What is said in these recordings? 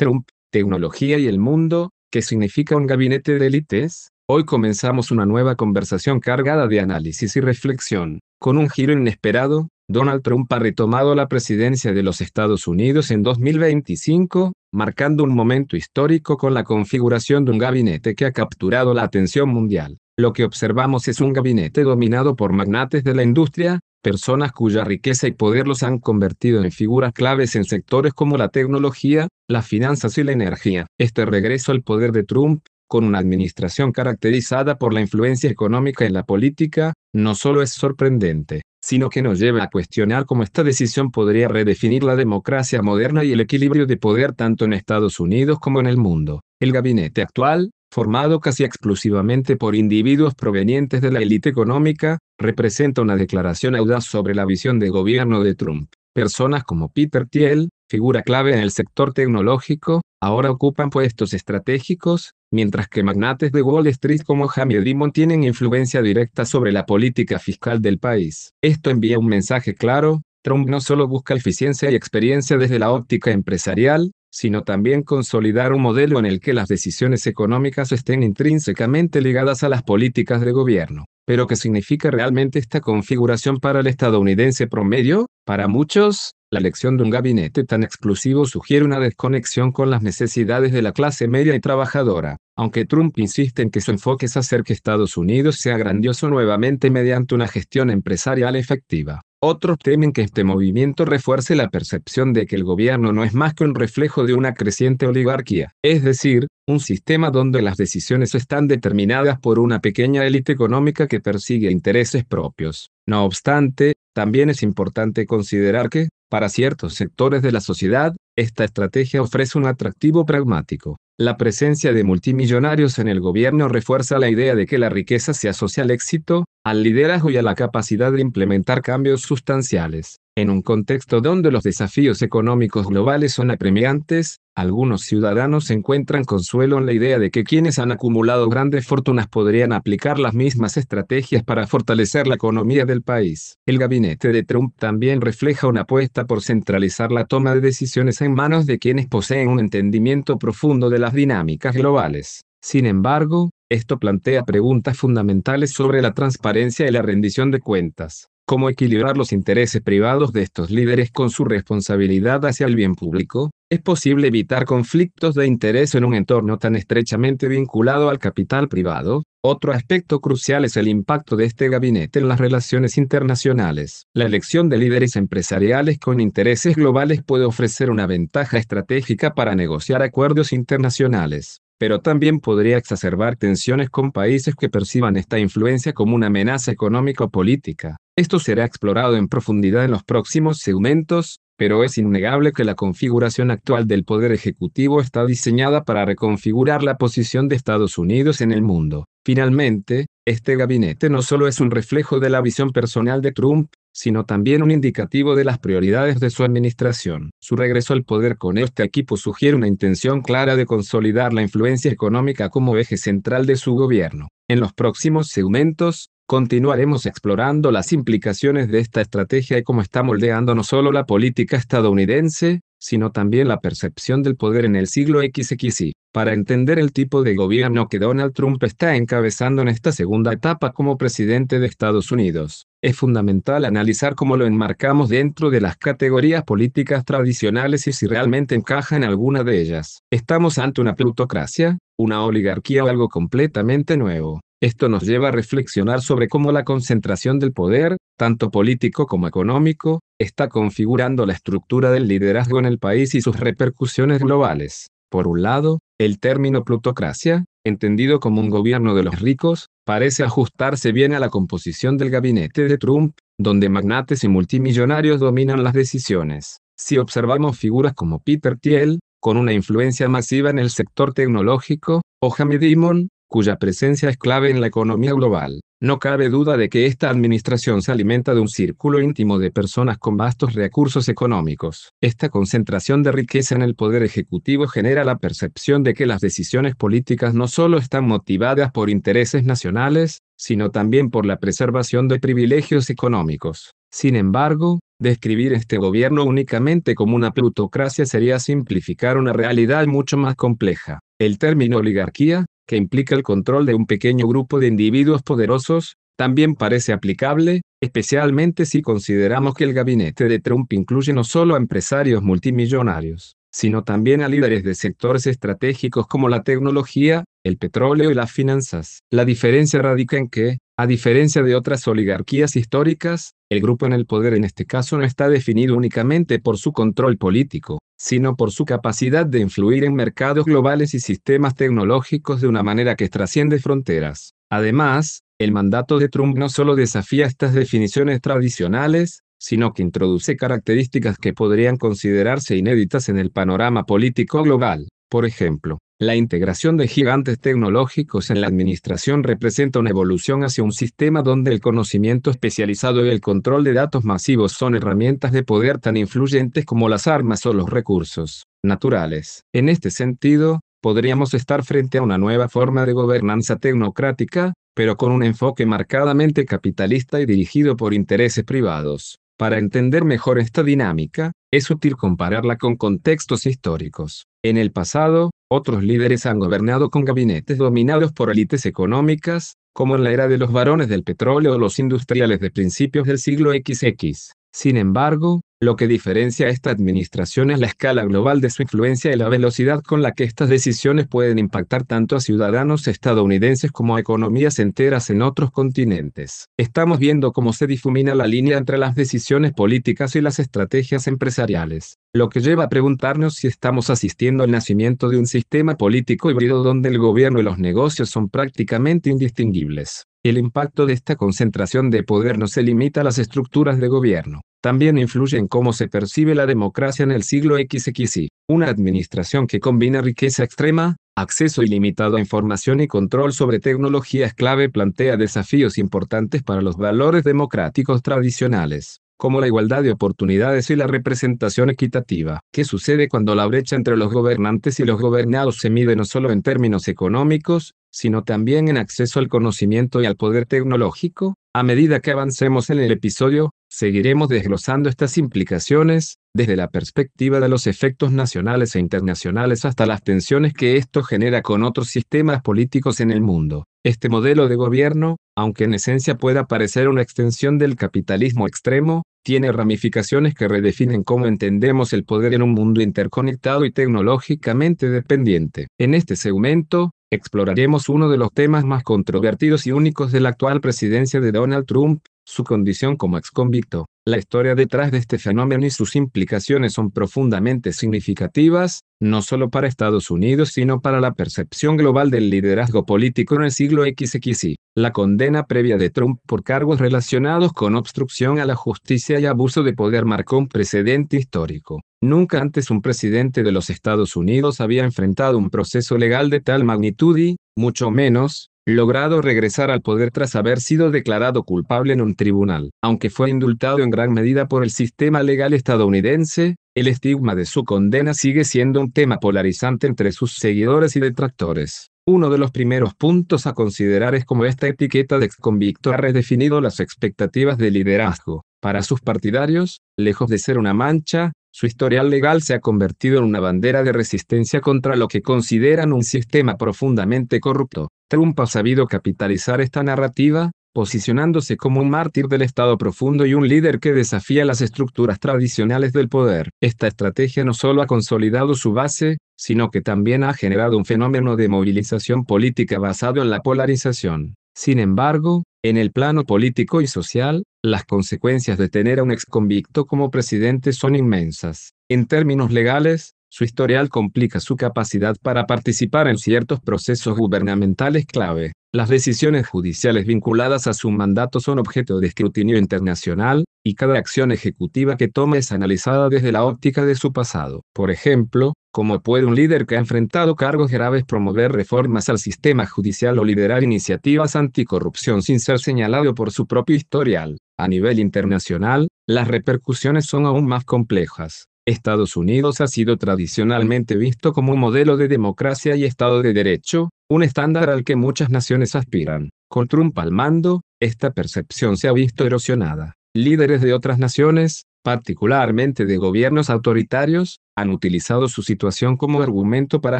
Trump, tecnología y el mundo, ¿qué significa un gabinete de élites? Hoy comenzamos una nueva conversación cargada de análisis y reflexión. Con un giro inesperado, Donald Trump ha retomado la presidencia de los Estados Unidos en 2025, marcando un momento histórico con la configuración de un gabinete que ha capturado la atención mundial. Lo que observamos es un gabinete dominado por magnates de la industria, personas cuya riqueza y poder los han convertido en figuras claves en sectores como la tecnología, las finanzas y la energía. Este regreso al poder de Trump, con una administración caracterizada por la influencia económica en la política, no solo es sorprendente, sino que nos lleva a cuestionar cómo esta decisión podría redefinir la democracia moderna y el equilibrio de poder tanto en Estados Unidos como en el mundo. El gabinete actual, formado casi exclusivamente por individuos provenientes de la élite económica, representa una declaración audaz sobre la visión de gobierno de Trump. Personas como Peter Thiel, figura clave en el sector tecnológico, ahora ocupan puestos estratégicos, mientras que magnates de Wall Street como Jamie Dimon tienen influencia directa sobre la política fiscal del país. Esto envía un mensaje claro: Trump no solo busca eficiencia y experiencia desde la óptica empresarial, sino también consolidar un modelo en el que las decisiones económicas estén intrínsecamente ligadas a las políticas de gobierno. ¿Pero qué significa realmente esta configuración para el estadounidense promedio? Para muchos, la elección de un gabinete tan exclusivo sugiere una desconexión con las necesidades de la clase media y trabajadora, aunque Trump insiste en que su enfoque es hacer que Estados Unidos sea grandioso nuevamente mediante una gestión empresarial efectiva. Otros temen que este movimiento refuerce la percepción de que el gobierno no es más que un reflejo de una creciente oligarquía, es decir, un sistema donde las decisiones están determinadas por una pequeña élite económica que persigue intereses propios. No obstante, también es importante considerar que, para ciertos sectores de la sociedad, esta estrategia ofrece un atractivo pragmático. La presencia de multimillonarios en el gobierno refuerza la idea de que la riqueza se asocia al éxito, al liderazgo y a la capacidad de implementar cambios sustanciales. En un contexto donde los desafíos económicos globales son apremiantes, algunos ciudadanos encuentran consuelo en la idea de que quienes han acumulado grandes fortunas podrían aplicar las mismas estrategias para fortalecer la economía del país. El gabinete de Trump también refleja una apuesta por centralizar la toma de decisiones en manos de quienes poseen un entendimiento profundo de las dinámicas globales. Sin embargo, esto plantea preguntas fundamentales sobre la transparencia y la rendición de cuentas. ¿Cómo equilibrar los intereses privados de estos líderes con su responsabilidad hacia el bien público? ¿Es posible evitar conflictos de interés en un entorno tan estrechamente vinculado al capital privado? Otro aspecto crucial es el impacto de este gabinete en las relaciones internacionales. La elección de líderes empresariales con intereses globales puede ofrecer una ventaja estratégica para negociar acuerdos internacionales, pero también podría exacerbar tensiones con países que perciban esta influencia como una amenaza económica o política. Esto será explorado en profundidad en los próximos segmentos, pero es innegable que la configuración actual del poder ejecutivo está diseñada para reconfigurar la posición de Estados Unidos en el mundo. Finalmente, este gabinete no solo es un reflejo de la visión personal de Trump, sino también un indicativo de las prioridades de su administración. Su regreso al poder con este equipo sugiere una intención clara de consolidar la influencia económica como eje central de su gobierno. En los próximos segmentos, continuaremos explorando las implicaciones de esta estrategia y cómo está moldeando no solo la política estadounidense, sino también la percepción del poder en el siglo XXI. Para entender el tipo de gobierno que Donald Trump está encabezando en esta segunda etapa como presidente de Estados Unidos, es fundamental analizar cómo lo enmarcamos dentro de las categorías políticas tradicionales y si realmente encaja en alguna de ellas. ¿Estamos ante una plutocracia, una oligarquía o algo completamente nuevo? Esto nos lleva a reflexionar sobre cómo la concentración del poder, tanto político como económico, está configurando la estructura del liderazgo en el país y sus repercusiones globales. Por un lado, el término plutocracia, entendido como un gobierno de los ricos, parece ajustarse bien a la composición del gabinete de Trump, donde magnates y multimillonarios dominan las decisiones. Si observamos figuras como Peter Thiel, con una influencia masiva en el sector tecnológico, o Jamie Dimon, cuya presencia es clave en la economía global, no cabe duda de que esta administración se alimenta de un círculo íntimo de personas con vastos recursos económicos. Esta concentración de riqueza en el poder ejecutivo genera la percepción de que las decisiones políticas no solo están motivadas por intereses nacionales, sino también por la preservación de privilegios económicos. Sin embargo, describir este gobierno únicamente como una plutocracia sería simplificar una realidad mucho más compleja. El término oligarquía, que implica el control de un pequeño grupo de individuos poderosos, también parece aplicable, especialmente si consideramos que el gabinete de Trump incluye no solo a empresarios multimillonarios, sino también a líderes de sectores estratégicos como la tecnología, el petróleo y las finanzas. La diferencia radica en que, a diferencia de otras oligarquías históricas, el grupo en el poder en este caso no está definido únicamente por su control político, sino por su capacidad de influir en mercados globales y sistemas tecnológicos de una manera que trasciende fronteras. Además, el mandato de Trump no solo desafía estas definiciones tradicionales, sino que introduce características que podrían considerarse inéditas en el panorama político global. Por ejemplo, la integración de gigantes tecnológicos en la administración representa una evolución hacia un sistema donde el conocimiento especializado y el control de datos masivos son herramientas de poder tan influyentes como las armas o los recursos naturales. En este sentido, podríamos estar frente a una nueva forma de gobernanza tecnocrática, pero con un enfoque marcadamente capitalista y dirigido por intereses privados. Para entender mejor esta dinámica, es útil compararla con contextos históricos. En el pasado, otros líderes han gobernado con gabinetes dominados por élites económicas, como en la era de los barones del petróleo o los industriales de principios del siglo XX. Sin embargo, lo que diferencia a esta administración es la escala global de su influencia y la velocidad con la que estas decisiones pueden impactar tanto a ciudadanos estadounidenses como a economías enteras en otros continentes. Estamos viendo cómo se difumina la línea entre las decisiones políticas y las estrategias empresariales, lo que lleva a preguntarnos si estamos asistiendo al nacimiento de un sistema político híbrido donde el gobierno y los negocios son prácticamente indistinguibles. El impacto de esta concentración de poder no se limita a las estructuras de gobierno, también influye en cómo se percibe la democracia en el siglo XXI. Una administración que combina riqueza extrema, acceso ilimitado a información y control sobre tecnologías clave plantea desafíos importantes para los valores democráticos tradicionales, como la igualdad de oportunidades y la representación equitativa. ¿Qué sucede cuando la brecha entre los gobernantes y los gobernados se mide no solo en términos económicos, sino también en acceso al conocimiento y al poder tecnológico? A medida que avancemos en el episodio, seguiremos desglosando estas implicaciones, desde la perspectiva de los efectos nacionales e internacionales hasta las tensiones que esto genera con otros sistemas políticos en el mundo. Este modelo de gobierno, aunque en esencia pueda parecer una extensión del capitalismo extremo, tiene ramificaciones que redefinen cómo entendemos el poder en un mundo interconectado y tecnológicamente dependiente. En este segmento, exploraremos uno de los temas más controvertidos y únicos de la actual presidencia de Donald Trump, su condición como exconvicto. La historia detrás de este fenómeno y sus implicaciones son profundamente significativas, no solo para Estados Unidos sino para la percepción global del liderazgo político en el siglo XXI. La condena previa de Trump por cargos relacionados con obstrucción a la justicia y abuso de poder marcó un precedente histórico. Nunca antes un presidente de los Estados Unidos había enfrentado un proceso legal de tal magnitud y, mucho menos, logrado regresar al poder tras haber sido declarado culpable en un tribunal. Aunque fue indultado en gran medida por el sistema legal estadounidense, el estigma de su condena sigue siendo un tema polarizante entre sus seguidores y detractores. Uno de los primeros puntos a considerar es cómo esta etiqueta de exconvicto ha redefinido las expectativas de liderazgo. Para sus partidarios, lejos de ser una mancha, su historial legal se ha convertido en una bandera de resistencia contra lo que consideran un sistema profundamente corrupto. Trump ha sabido capitalizar esta narrativa, posicionándose como un mártir del Estado profundo y un líder que desafía las estructuras tradicionales del poder. Esta estrategia no solo ha consolidado su base, sino que también ha generado un fenómeno de movilización política basado en la polarización. Sin embargo, en el plano político y social, las consecuencias de tener a un exconvicto como presidente son inmensas. En términos legales, su historial complica su capacidad para participar en ciertos procesos gubernamentales clave. Las decisiones judiciales vinculadas a su mandato son objeto de escrutinio internacional, y cada acción ejecutiva que toma es analizada desde la óptica de su pasado. Por ejemplo, ¿cómo puede un líder que ha enfrentado cargos graves promover reformas al sistema judicial o liderar iniciativas anticorrupción sin ser señalado por su propio historial? A nivel internacional, las repercusiones son aún más complejas. Estados Unidos ha sido tradicionalmente visto como un modelo de democracia y Estado de Derecho, un estándar al que muchas naciones aspiran. Con Trump al mando, esta percepción se ha visto erosionada. Líderes de otras naciones, particularmente de gobiernos autoritarios, han utilizado su situación como argumento para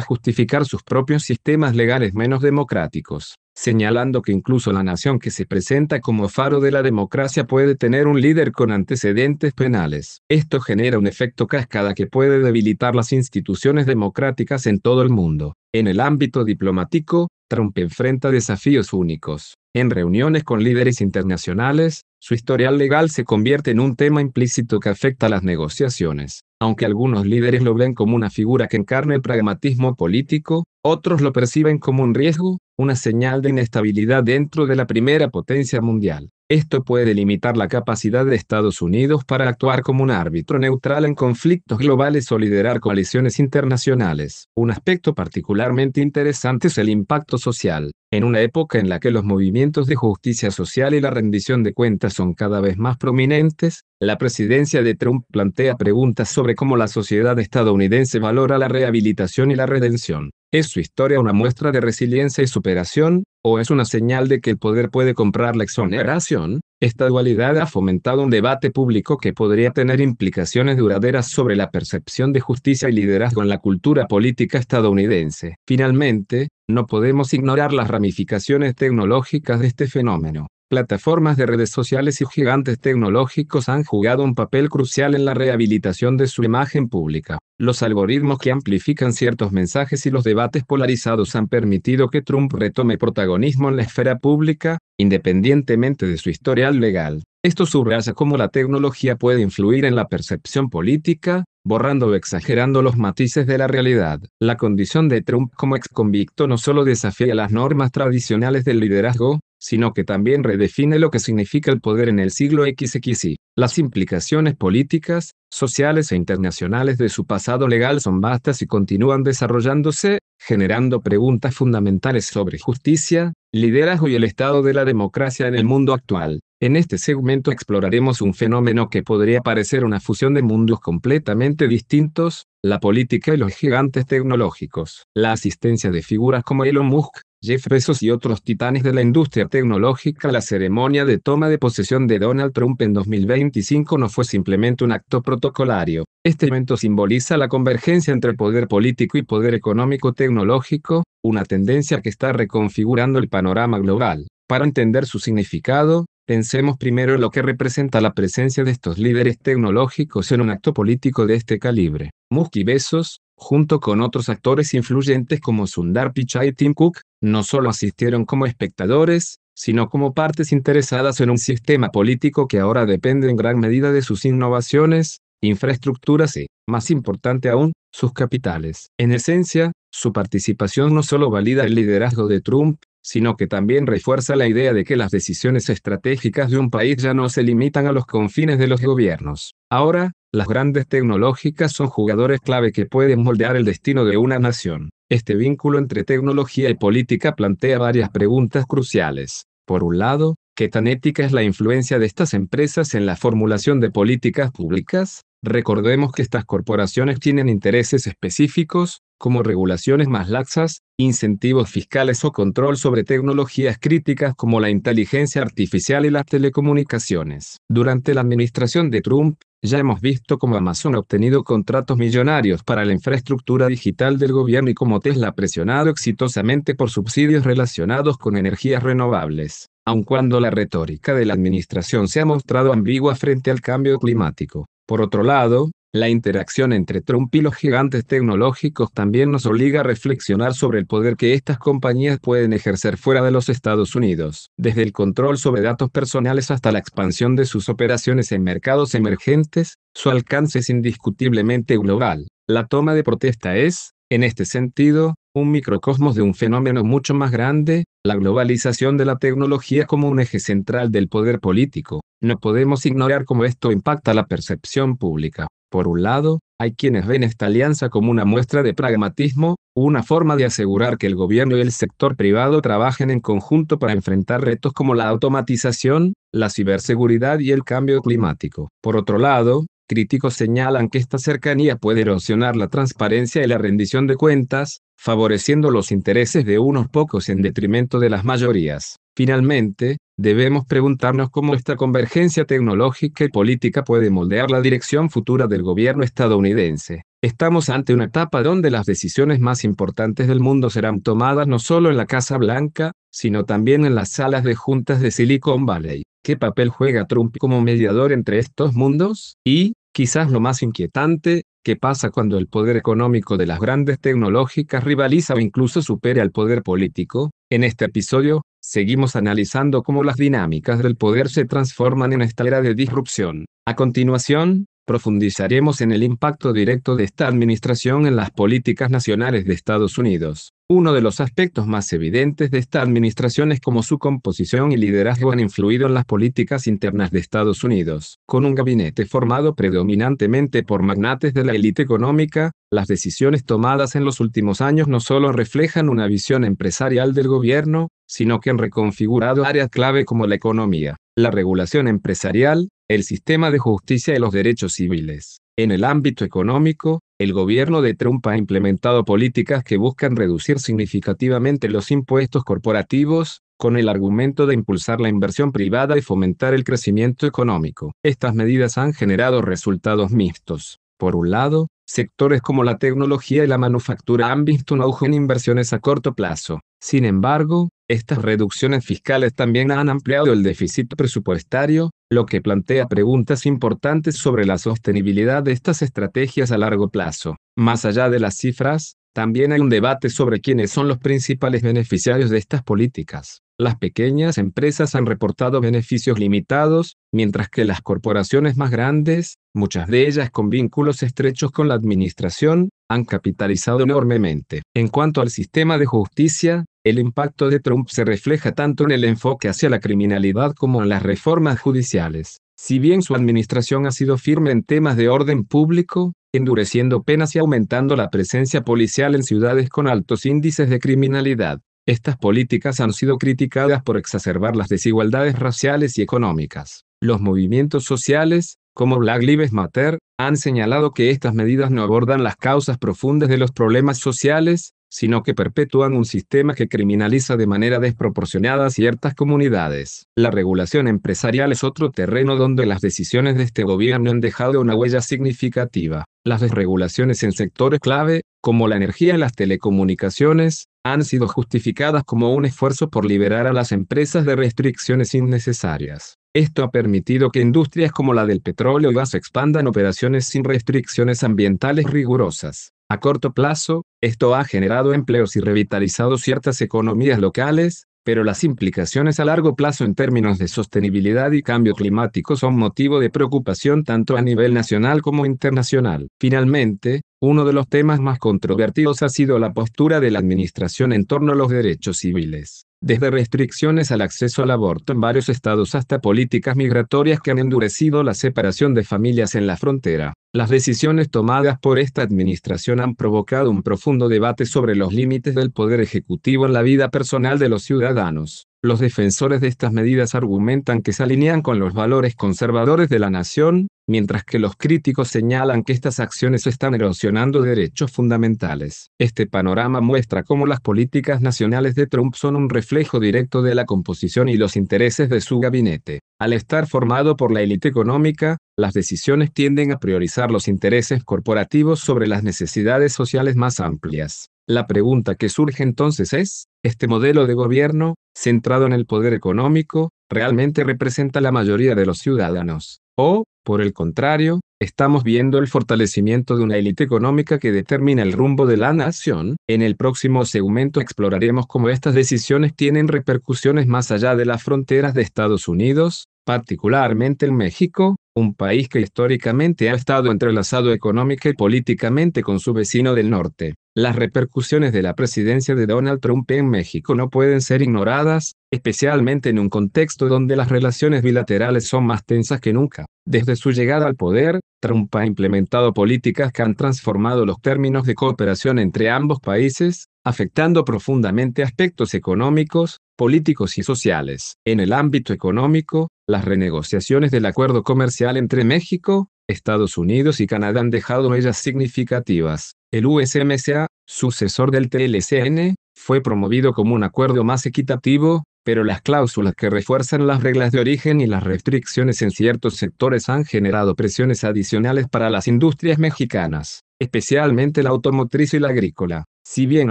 justificar sus propios sistemas legales menos democráticos, señalando que incluso la nación que se presenta como faro de la democracia puede tener un líder con antecedentes penales. Esto genera un efecto cascada que puede debilitar las instituciones democráticas en todo el mundo. En el ámbito diplomático, Trump enfrenta desafíos únicos. En reuniones con líderes internacionales, su historial legal se convierte en un tema implícito que afecta a las negociaciones. Aunque algunos líderes lo ven como una figura que encarna el pragmatismo político, otros lo perciben como un riesgo, una señal de inestabilidad dentro de la primera potencia mundial. Esto puede limitar la capacidad de Estados Unidos para actuar como un árbitro neutral en conflictos globales o liderar coaliciones internacionales. Un aspecto particularmente interesante es el impacto social. En una época en la que los movimientos de justicia social y la rendición de cuentas son cada vez más prominentes, la presidencia de Trump plantea preguntas sobre cómo la sociedad estadounidense valora la rehabilitación y la redención. ¿Es su historia una muestra de resiliencia y superación, o es una señal de que el poder puede comprar la exoneración? Esta dualidad ha fomentado un debate público que podría tener implicaciones duraderas sobre la percepción de justicia y liderazgo en la cultura política estadounidense. Finalmente, no podemos ignorar las ramificaciones tecnológicas de este fenómeno. Plataformas de redes sociales y gigantes tecnológicos han jugado un papel crucial en la rehabilitación de su imagen pública. Los algoritmos que amplifican ciertos mensajes y los debates polarizados han permitido que Trump retome protagonismo en la esfera pública, independientemente de su historial legal. Esto subraya cómo la tecnología puede influir en la percepción política, borrando o exagerando los matices de la realidad. La condición de Trump como exconvicto no solo desafía las normas tradicionales del liderazgo, sino que también redefine lo que significa el poder en el siglo XXI. Las implicaciones políticas, sociales e internacionales de su pasado legal son vastas y continúan desarrollándose, generando preguntas fundamentales sobre justicia, liderazgo y el estado de la democracia en el mundo actual. En este segmento exploraremos un fenómeno que podría parecer una fusión de mundos completamente distintos, la política y los gigantes tecnológicos. La asistencia de figuras como Elon Musk, Jeff Bezos y otros titanes de la industria tecnológica a la ceremonia de toma de posesión de Donald Trump en 2025 no fue simplemente un acto protocolario. Este evento simboliza la convergencia entre poder político y poder económico tecnológico, una tendencia que está reconfigurando el panorama global. Para entender su significado, pensemos primero en lo que representa la presencia de estos líderes tecnológicos en un acto político de este calibre. Musk y Bezos, junto con otros actores influyentes como Sundar Pichai y Tim Cook, no solo asistieron como espectadores, sino como partes interesadas en un sistema político que ahora depende en gran medida de sus innovaciones, infraestructuras y, más importante aún, sus capitales. En esencia, su participación no solo valida el liderazgo de Trump, sino que también refuerza la idea de que las decisiones estratégicas de un país ya no se limitan a los confines de los gobiernos. Ahora, las grandes tecnológicas son jugadores clave que pueden moldear el destino de una nación. Este vínculo entre tecnología y política plantea varias preguntas cruciales. Por un lado, ¿qué tan ética es la influencia de estas empresas en la formulación de políticas públicas? Recordemos que estas corporaciones tienen intereses específicos, como regulaciones más laxas, incentivos fiscales o control sobre tecnologías críticas como la inteligencia artificial y las telecomunicaciones. Durante la administración de Trump, ya hemos visto cómo Amazon ha obtenido contratos millonarios para la infraestructura digital del gobierno y cómo Tesla ha presionado exitosamente por subsidios relacionados con energías renovables, aun cuando la retórica de la administración se ha mostrado ambigua frente al cambio climático. Por otro lado, la interacción entre Trump y los gigantes tecnológicos también nos obliga a reflexionar sobre el poder que estas compañías pueden ejercer fuera de los Estados Unidos, desde el control sobre datos personales hasta la expansión de sus operaciones en mercados emergentes. Su alcance es indiscutiblemente global. La toma de protesta es, en este sentido, un microcosmos de un fenómeno mucho más grande, la globalización de la tecnología como un eje central del poder político. No podemos ignorar cómo esto impacta la percepción pública. Por un lado, hay quienes ven esta alianza como una muestra de pragmatismo, una forma de asegurar que el gobierno y el sector privado trabajen en conjunto para enfrentar retos como la automatización, la ciberseguridad y el cambio climático. Por otro lado, críticos señalan que esta cercanía puede erosionar la transparencia y la rendición de cuentas, favoreciendo los intereses de unos pocos en detrimento de las mayorías. Finalmente, debemos preguntarnos cómo esta convergencia tecnológica y política puede moldear la dirección futura del gobierno estadounidense. Estamos ante una etapa donde las decisiones más importantes del mundo serán tomadas no solo en la Casa Blanca, sino también en las salas de juntas de Silicon Valley. ¿Qué papel juega Trump como mediador entre estos mundos? Y, quizás lo más inquietante, ¿qué pasa cuando el poder económico de las grandes tecnológicas rivaliza o incluso supere al poder político? En este episodio, seguimos analizando cómo las dinámicas del poder se transforman en esta era de disrupción. A continuación, profundizaremos en el impacto directo de esta administración en las políticas nacionales de Estados Unidos. Uno de los aspectos más evidentes de esta administración es cómo su composición y liderazgo han influido en las políticas internas de Estados Unidos. Con un gabinete formado predominantemente por magnates de la élite económica, las decisiones tomadas en los últimos años no solo reflejan una visión empresarial del gobierno, sino que han reconfigurado áreas clave como la economía, la regulación empresarial, el sistema de justicia y los derechos civiles. En el ámbito económico, el gobierno de Trump ha implementado políticas que buscan reducir significativamente los impuestos corporativos, con el argumento de impulsar la inversión privada y fomentar el crecimiento económico. Estas medidas han generado resultados mixtos. Por un lado, sectores como la tecnología y la manufactura han visto un auge en inversiones a corto plazo. Sin embargo, estas reducciones fiscales también han ampliado el déficit presupuestario, lo que plantea preguntas importantes sobre la sostenibilidad de estas estrategias a largo plazo. Más allá de las cifras, también hay un debate sobre quiénes son los principales beneficiarios de estas políticas. Las pequeñas empresas han reportado beneficios limitados, mientras que las corporaciones más grandes, muchas de ellas con vínculos estrechos con la administración, han capitalizado enormemente. En cuanto al sistema de justicia, el impacto de Trump se refleja tanto en el enfoque hacia la criminalidad como en las reformas judiciales. Si bien su administración ha sido firme en temas de orden público, endureciendo penas y aumentando la presencia policial en ciudades con altos índices de criminalidad, estas políticas han sido criticadas por exacerbar las desigualdades raciales y económicas. Los movimientos sociales, como Black Lives Matter, han señalado que estas medidas no abordan las causas profundas de los problemas sociales, sino que perpetúan un sistema que criminaliza de manera desproporcionada a ciertas comunidades. La regulación empresarial es otro terreno donde las decisiones de este gobierno han dejado una huella significativa. Las desregulaciones en sectores clave, como la energía y las telecomunicaciones, han sido justificadas como un esfuerzo por liberar a las empresas de restricciones innecesarias. Esto ha permitido que industrias como la del petróleo y gas expandan operaciones sin restricciones ambientales rigurosas. A corto plazo, esto ha generado empleos y revitalizado ciertas economías locales, pero las implicaciones a largo plazo en términos de sostenibilidad y cambio climático son motivo de preocupación tanto a nivel nacional como internacional. Finalmente, uno de los temas más controvertidos ha sido la postura de la administración en torno a los derechos civiles. Desde restricciones al acceso al aborto en varios estados hasta políticas migratorias que han endurecido la separación de familias en la frontera. Las decisiones tomadas por esta administración han provocado un profundo debate sobre los límites del poder ejecutivo en la vida personal de los ciudadanos. Los defensores de estas medidas argumentan que se alinean con los valores conservadores de la nación, mientras que los críticos señalan que estas acciones están erosionando derechos fundamentales. Este panorama muestra cómo las políticas nacionales de Trump son un reflejo directo de la composición y los intereses de su gabinete. Al estar formado por la élite económica, las decisiones tienden a priorizar los intereses corporativos sobre las necesidades sociales más amplias. La pregunta que surge entonces es, ¿este modelo de gobierno, centrado en el poder económico, realmente representa la mayoría de los ciudadanos? O, por el contrario, estamos viendo el fortalecimiento de una élite económica que determina el rumbo de la nación. En el próximo segmento exploraremos cómo estas decisiones tienen repercusiones más allá de las fronteras de Estados Unidos, particularmente en México, un país que históricamente ha estado entrelazado económica y políticamente con su vecino del norte. Las repercusiones de la presidencia de Donald Trump en México no pueden ser ignoradas, especialmente en un contexto donde las relaciones bilaterales son más tensas que nunca. Desde su llegada al poder, Trump ha implementado políticas que han transformado los términos de cooperación entre ambos países, afectando profundamente aspectos económicos, políticos y sociales. En el ámbito económico, las renegociaciones del acuerdo comercial entre México, Estados Unidos y Canadá han dejado huellas significativas. El USMCA, sucesor del TLCN, fue promovido como un acuerdo más equitativo, pero las cláusulas que refuerzan las reglas de origen y las restricciones en ciertos sectores han generado presiones adicionales para las industrias mexicanas, especialmente la automotriz y la agrícola. Si bien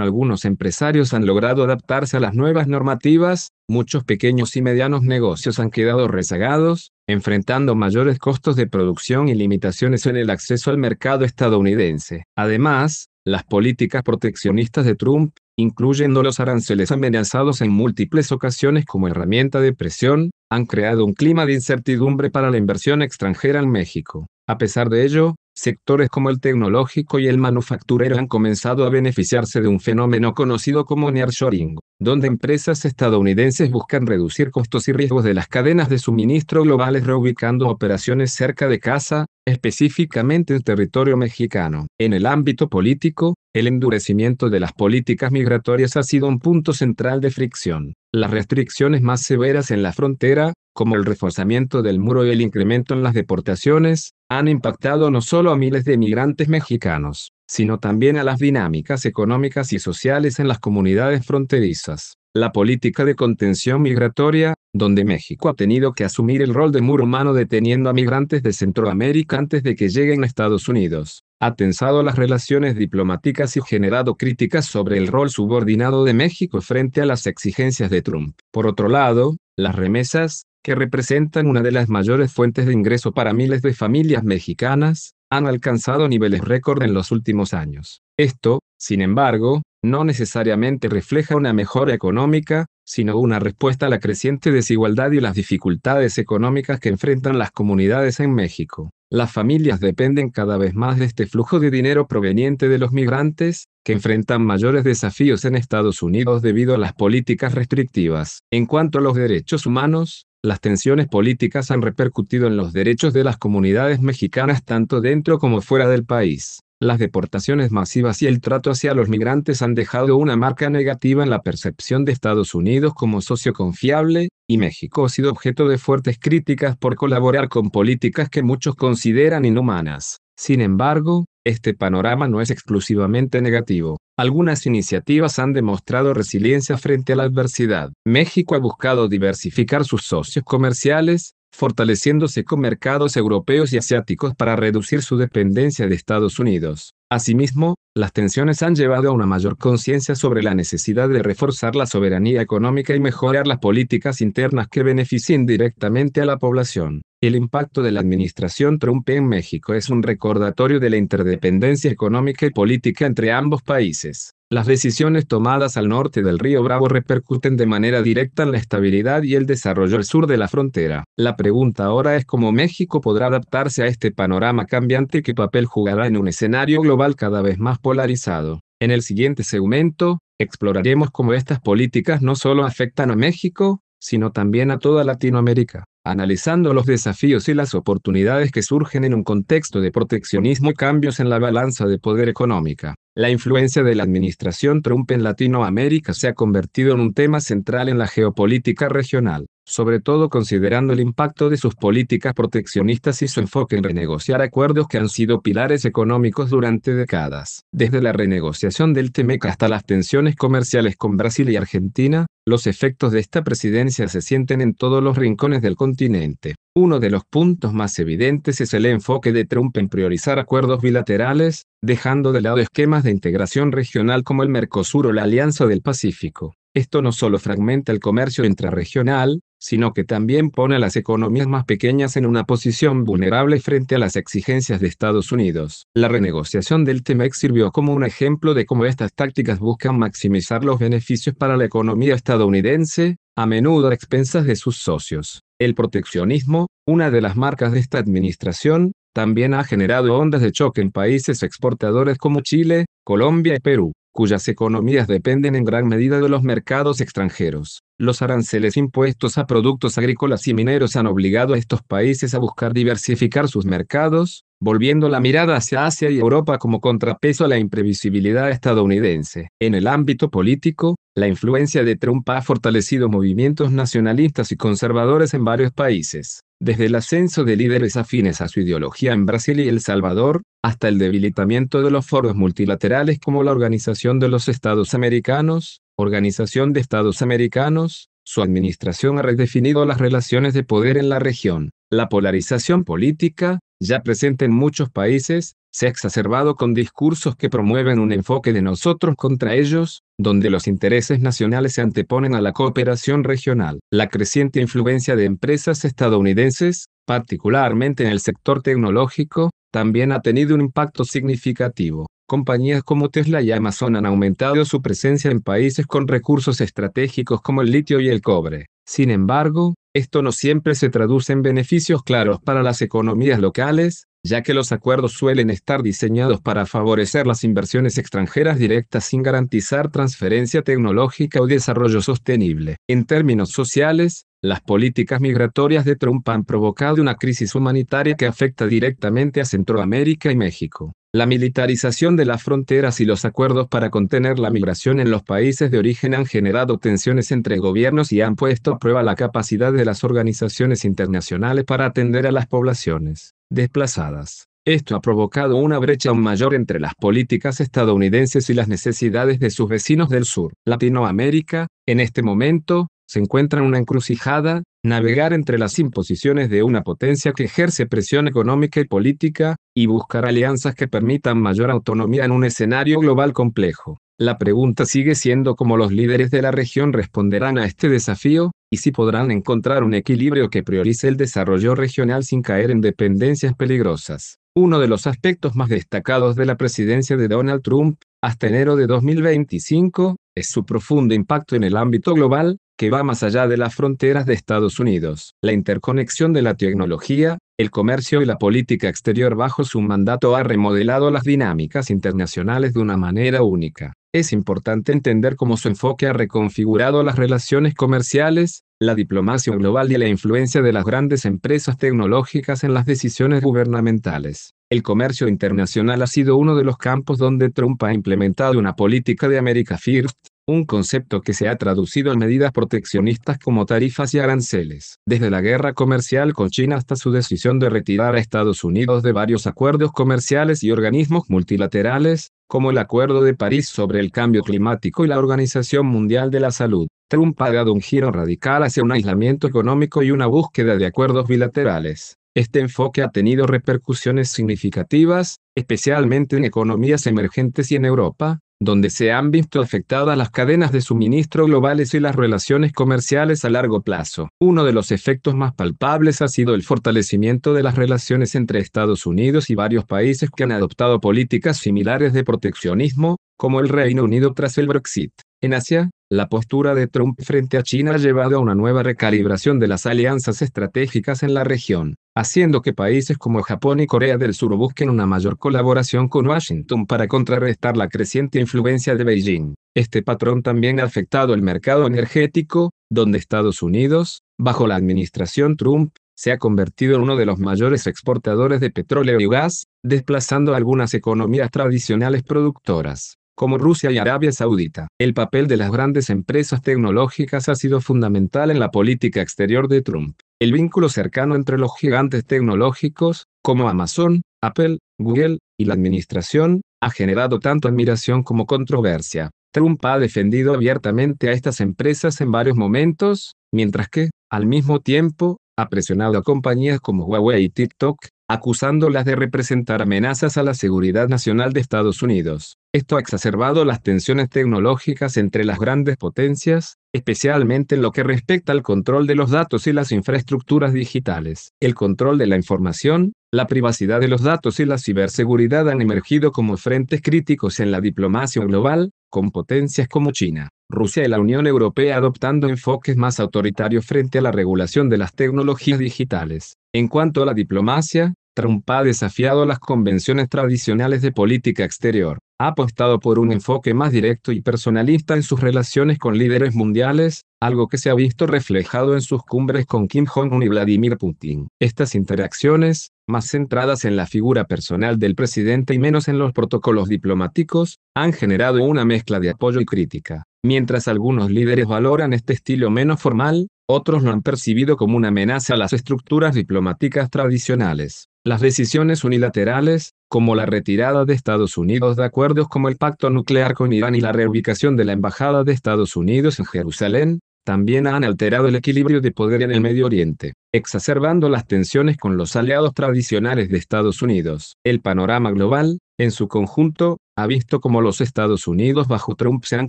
algunos empresarios han logrado adaptarse a las nuevas normativas, muchos pequeños y medianos negocios han quedado rezagados, enfrentando mayores costos de producción y limitaciones en el acceso al mercado estadounidense. Además, las políticas proteccionistas de Trump, incluyendo los aranceles amenazados en múltiples ocasiones como herramienta de presión, han creado un clima de incertidumbre para la inversión extranjera en México. A pesar de ello, sectores como el tecnológico y el manufacturero han comenzado a beneficiarse de un fenómeno conocido como nearshoring, donde empresas estadounidenses buscan reducir costos y riesgos de las cadenas de suministro globales reubicando operaciones cerca de casa, específicamente en territorio mexicano. En el ámbito político, el endurecimiento de las políticas migratorias ha sido un punto central de fricción. Las restricciones más severas en la frontera, como el reforzamiento del muro y el incremento en las deportaciones, han impactado no solo a miles de migrantes mexicanos, sino también a las dinámicas económicas y sociales en las comunidades fronterizas. La política de contención migratoria, donde México ha tenido que asumir el rol de muro humano deteniendo a migrantes de Centroamérica antes de que lleguen a Estados Unidos, ha tensado las relaciones diplomáticas y generado críticas sobre el rol subordinado de México frente a las exigencias de Trump. Por otro lado, las remesas, que representan una de las mayores fuentes de ingreso para miles de familias mexicanas, han alcanzado niveles récord en los últimos años. Esto, sin embargo, no necesariamente refleja una mejora económica, sino una respuesta a la creciente desigualdad y las dificultades económicas que enfrentan las comunidades en México. Las familias dependen cada vez más de este flujo de dinero proveniente de los migrantes, que enfrentan mayores desafíos en Estados Unidos debido a las políticas restrictivas. En cuanto a los derechos humanos, las tensiones políticas han repercutido en los derechos de las comunidades mexicanas tanto dentro como fuera del país. Las deportaciones masivas y el trato hacia los migrantes han dejado una marca negativa en la percepción de Estados Unidos como socio confiable, y México ha sido objeto de fuertes críticas por colaborar con políticas que muchos consideran inhumanas. Sin embargo, este panorama no es exclusivamente negativo. Algunas iniciativas han demostrado resiliencia frente a la adversidad. México ha buscado diversificar sus socios comerciales, fortaleciéndose con mercados europeos y asiáticos para reducir su dependencia de Estados Unidos. Asimismo, las tensiones han llevado a una mayor conciencia sobre la necesidad de reforzar la soberanía económica y mejorar las políticas internas que beneficien directamente a la población. El impacto de la administración Trump en México es un recordatorio de la interdependencia económica y política entre ambos países. Las decisiones tomadas al norte del río Bravo repercuten de manera directa en la estabilidad y el desarrollo al sur de la frontera. La pregunta ahora es cómo México podrá adaptarse a este panorama cambiante y qué papel jugará en un escenario global cada vez más polarizado. En el siguiente segmento, exploraremos cómo estas políticas no solo afectan a México, sino también a toda Latinoamérica, analizando los desafíos y las oportunidades que surgen en un contexto de proteccionismo y cambios en la balanza de poder económica. La influencia de la administración Trump en Latinoamérica se ha convertido en un tema central en la geopolítica regional, sobre todo considerando el impacto de sus políticas proteccionistas y su enfoque en renegociar acuerdos que han sido pilares económicos durante décadas. Desde la renegociación del TEMEC hasta las tensiones comerciales con Brasil y Argentina, los efectos de esta presidencia se sienten en todos los rincones del continente. Uno de los puntos más evidentes es el enfoque de Trump en priorizar acuerdos bilaterales, dejando de lado esquemas de integración regional como el Mercosur o la Alianza del Pacífico. Esto no solo fragmenta el comercio intrarregional, sino que también pone a las economías más pequeñas en una posición vulnerable frente a las exigencias de Estados Unidos. La renegociación del TEMEC sirvió como un ejemplo de cómo estas tácticas buscan maximizar los beneficios para la economía estadounidense, a menudo a expensas de sus socios. El proteccionismo, una de las marcas de esta administración, también ha generado ondas de choque en países exportadores como Chile, Colombia y Perú, cuyas economías dependen en gran medida de los mercados extranjeros. Los aranceles impuestos a productos agrícolas y mineros han obligado a estos países a buscar diversificar sus mercados, volviendo la mirada hacia Asia y Europa como contrapeso a la imprevisibilidad estadounidense. En el ámbito político, la influencia de Trump ha fortalecido movimientos nacionalistas y conservadores en varios países, desde el ascenso de líderes afines a su ideología en Brasil y El Salvador, hasta el debilitamiento de los foros multilaterales como la Organización de los Estados Americanos, Organización de Estados Americanos, su administración ha redefinido las relaciones de poder en la región. La polarización política, ya presente en muchos países, se ha exacerbado con discursos que promueven un enfoque de nosotros contra ellos, donde los intereses nacionales se anteponen a la cooperación regional. La creciente influencia de empresas estadounidenses, particularmente en el sector tecnológico, también ha tenido un impacto significativo. Compañías como Tesla y Amazon han aumentado su presencia en países con recursos estratégicos como el litio y el cobre. Sin embargo, esto no siempre se traduce en beneficios claros para las economías locales, ya que los acuerdos suelen estar diseñados para favorecer las inversiones extranjeras directas sin garantizar transferencia tecnológica o desarrollo sostenible. En términos sociales, las políticas migratorias de Trump han provocado una crisis humanitaria que afecta directamente a Centroamérica y México. La militarización de las fronteras y los acuerdos para contener la migración en los países de origen han generado tensiones entre gobiernos y han puesto a prueba la capacidad de las organizaciones internacionales para atender a las poblaciones desplazadas. Esto ha provocado una brecha aún mayor entre las políticas estadounidenses y las necesidades de sus vecinos del sur. Latinoamérica, en este momento, se encuentra en una encrucijada, navegar entre las imposiciones de una potencia que ejerce presión económica y política, y buscar alianzas que permitan mayor autonomía en un escenario global complejo. La pregunta sigue siendo cómo los líderes de la región responderán a este desafío, y si podrán encontrar un equilibrio que priorice el desarrollo regional sin caer en dependencias peligrosas. Uno de los aspectos más destacados de la presidencia de Donald Trump, hasta enero de 2025, es su profundo impacto en el ámbito global, que va más allá de las fronteras de Estados Unidos. La interconexión de la tecnología, el comercio y la política exterior bajo su mandato ha remodelado las dinámicas internacionales de una manera única. Es importante entender cómo su enfoque ha reconfigurado las relaciones comerciales, la diplomacia global y la influencia de las grandes empresas tecnológicas en las decisiones gubernamentales. El comercio internacional ha sido uno de los campos donde Trump ha implementado una política de America First, un concepto que se ha traducido en medidas proteccionistas como tarifas y aranceles. Desde la guerra comercial con China hasta su decisión de retirar a Estados Unidos de varios acuerdos comerciales y organismos multilaterales, como el Acuerdo de París sobre el cambio climático y la Organización Mundial de la Salud, Trump ha dado un giro radical hacia un aislamiento económico y una búsqueda de acuerdos bilaterales. Este enfoque ha tenido repercusiones significativas, especialmente en economías emergentes y en Europa, donde se han visto afectadas las cadenas de suministro globales y las relaciones comerciales a largo plazo. Uno de los efectos más palpables ha sido el fortalecimiento de las relaciones entre Estados Unidos y varios países que han adoptado políticas similares de proteccionismo, como el Reino Unido tras el Brexit. En Asia, la postura de Trump frente a China ha llevado a una nueva recalibración de las alianzas estratégicas en la región, haciendo que países como Japón y Corea del Sur busquen una mayor colaboración con Washington para contrarrestar la creciente influencia de Beijing. Este patrón también ha afectado el mercado energético, donde Estados Unidos, bajo la administración Trump, se ha convertido en uno de los mayores exportadores de petróleo y gas, desplazando algunas economías tradicionales productoras, como Rusia y Arabia Saudita. El papel de las grandes empresas tecnológicas ha sido fundamental en la política exterior de Trump. El vínculo cercano entre los gigantes tecnológicos, como Amazon, Apple, Google, y la administración, ha generado tanto admiración como controversia. Trump ha defendido abiertamente a estas empresas en varios momentos, mientras que, al mismo tiempo, ha presionado a compañías como Huawei y TikTok, acusándolas de representar amenazas a la seguridad nacional de Estados Unidos. Esto ha exacerbado las tensiones tecnológicas entre las grandes potencias, especialmente en lo que respecta al control de los datos y las infraestructuras digitales. El control de la información, la privacidad de los datos y la ciberseguridad han emergido como frentes críticos en la diplomacia global, con potencias como China, Rusia y la Unión Europea adoptando enfoques más autoritarios frente a la regulación de las tecnologías digitales. En cuanto a la diplomacia, Trump ha desafiado las convenciones tradicionales de política exterior, ha apostado por un enfoque más directo y personalista en sus relaciones con líderes mundiales, algo que se ha visto reflejado en sus cumbres con Kim Jong-un y Vladimir Putin. Estas interacciones, más centradas en la figura personal del presidente y menos en los protocolos diplomáticos, han generado una mezcla de apoyo y crítica. Mientras algunos líderes valoran este estilo menos formal, otros lo han percibido como una amenaza a las estructuras diplomáticas tradicionales. Las decisiones unilaterales, como la retirada de Estados Unidos de acuerdos como el pacto nuclear con Irán y la reubicación de la Embajada de Estados Unidos en Jerusalén, también han alterado el equilibrio de poder en el Medio Oriente, exacerbando las tensiones con los aliados tradicionales de Estados Unidos. El panorama global, en su conjunto, ha visto cómo los Estados Unidos bajo Trump se han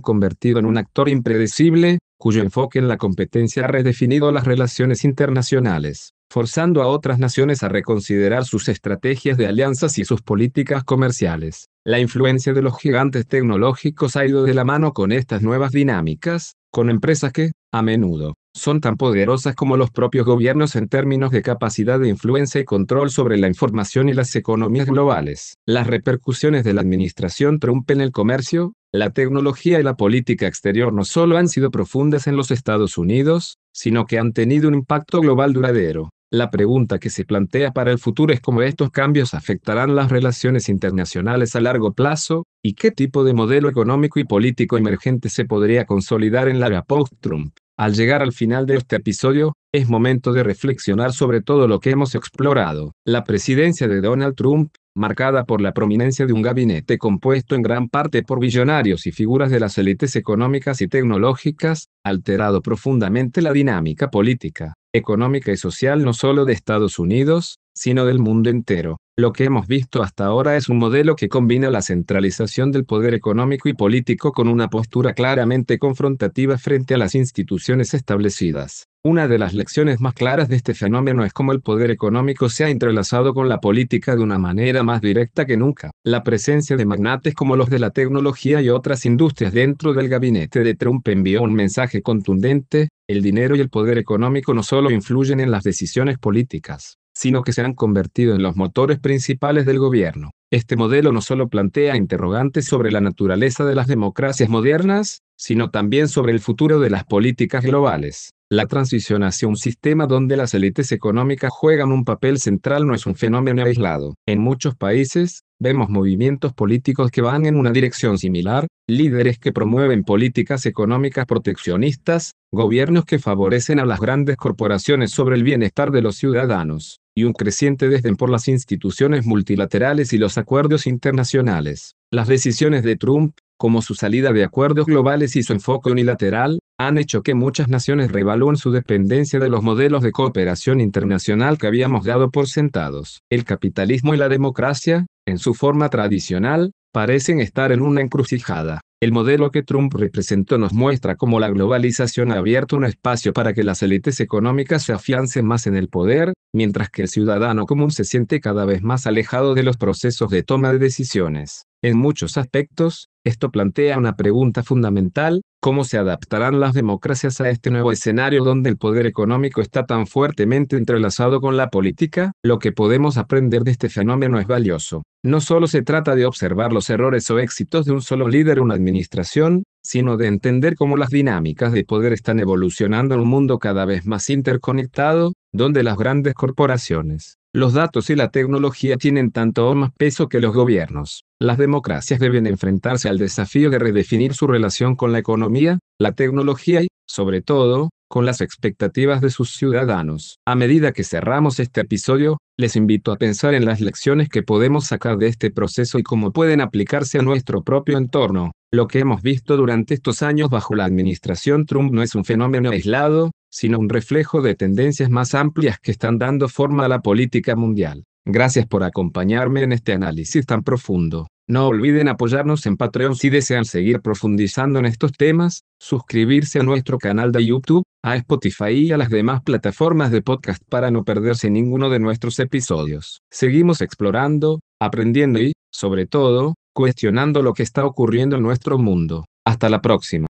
convertido en un actor impredecible, cuyo enfoque en la competencia ha redefinido las relaciones internacionales, forzando a otras naciones a reconsiderar sus estrategias de alianzas y sus políticas comerciales. La influencia de los gigantes tecnológicos ha ido de la mano con estas nuevas dinámicas, con empresas que, a menudo, son tan poderosas como los propios gobiernos en términos de capacidad de influencia y control sobre la información y las economías globales. Las repercusiones de la administración Trump en el comercio, la tecnología y la política exterior no solo han sido profundas en los Estados Unidos, sino que han tenido un impacto global duradero. La pregunta que se plantea para el futuro es cómo estos cambios afectarán las relaciones internacionales a largo plazo, y qué tipo de modelo económico y político emergente se podría consolidar en la era post-Trump. Al llegar al final de este episodio, es momento de reflexionar sobre todo lo que hemos explorado. La presidencia de Donald Trump, marcada por la prominencia de un gabinete compuesto en gran parte por billonarios y figuras de las élites económicas y tecnológicas, ha alterado profundamente la dinámica política, económica y social no solo de Estados Unidos, sino del mundo entero. Lo que hemos visto hasta ahora es un modelo que combina la centralización del poder económico y político con una postura claramente confrontativa frente a las instituciones establecidas. Una de las lecciones más claras de este fenómeno es cómo el poder económico se ha entrelazado con la política de una manera más directa que nunca. La presencia de magnates como los de la tecnología y otras industrias dentro del gabinete de Trump envió un mensaje contundente: el dinero y el poder económico no solo influyen en las decisiones políticas, sino que se han convertido en los motores principales del gobierno. Este modelo no solo plantea interrogantes sobre la naturaleza de las democracias modernas, sino también sobre el futuro de las políticas globales. La transición hacia un sistema donde las élites económicas juegan un papel central no es un fenómeno aislado. En muchos países, vemos movimientos políticos que van en una dirección similar, líderes que promueven políticas económicas proteccionistas, gobiernos que favorecen a las grandes corporaciones sobre el bienestar de los ciudadanos, y un creciente desdén por las instituciones multilaterales y los acuerdos internacionales. Las decisiones de Trump, como su salida de acuerdos globales y su enfoque unilateral, han hecho que muchas naciones reevalúen su dependencia de los modelos de cooperación internacional que habíamos dado por sentados. El capitalismo y la democracia, en su forma tradicional, parecen estar en una encrucijada. El modelo que Trump representó nos muestra cómo la globalización ha abierto un espacio para que las élites económicas se afiancen más en el poder, mientras que el ciudadano común se siente cada vez más alejado de los procesos de toma de decisiones. En muchos aspectos, esto plantea una pregunta fundamental: ¿cómo se adaptarán las democracias a este nuevo escenario donde el poder económico está tan fuertemente entrelazado con la política? Lo que podemos aprender de este fenómeno es valioso. No solo se trata de observar los errores o éxitos de un solo líder o una administración, sino de entender cómo las dinámicas de poder están evolucionando en un mundo cada vez más interconectado, donde las grandes corporaciones, los datos y la tecnología tienen tanto o más peso que los gobiernos. Las democracias deben enfrentarse al desafío de redefinir su relación con la economía, la tecnología y, sobre todo, con las expectativas de sus ciudadanos. A medida que cerramos este episodio, les invito a pensar en las lecciones que podemos sacar de este proceso y cómo pueden aplicarse a nuestro propio entorno. Lo que hemos visto durante estos años bajo la administración Trump no es un fenómeno aislado, sino un reflejo de tendencias más amplias que están dando forma a la política mundial. Gracias por acompañarme en este análisis tan profundo. No olviden apoyarnos en Patreon si desean seguir profundizando en estos temas, suscribirse a nuestro canal de YouTube, a Spotify y a las demás plataformas de podcast para no perderse ninguno de nuestros episodios. Seguimos explorando, aprendiendo y, sobre todo, cuestionando lo que está ocurriendo en nuestro mundo. Hasta la próxima.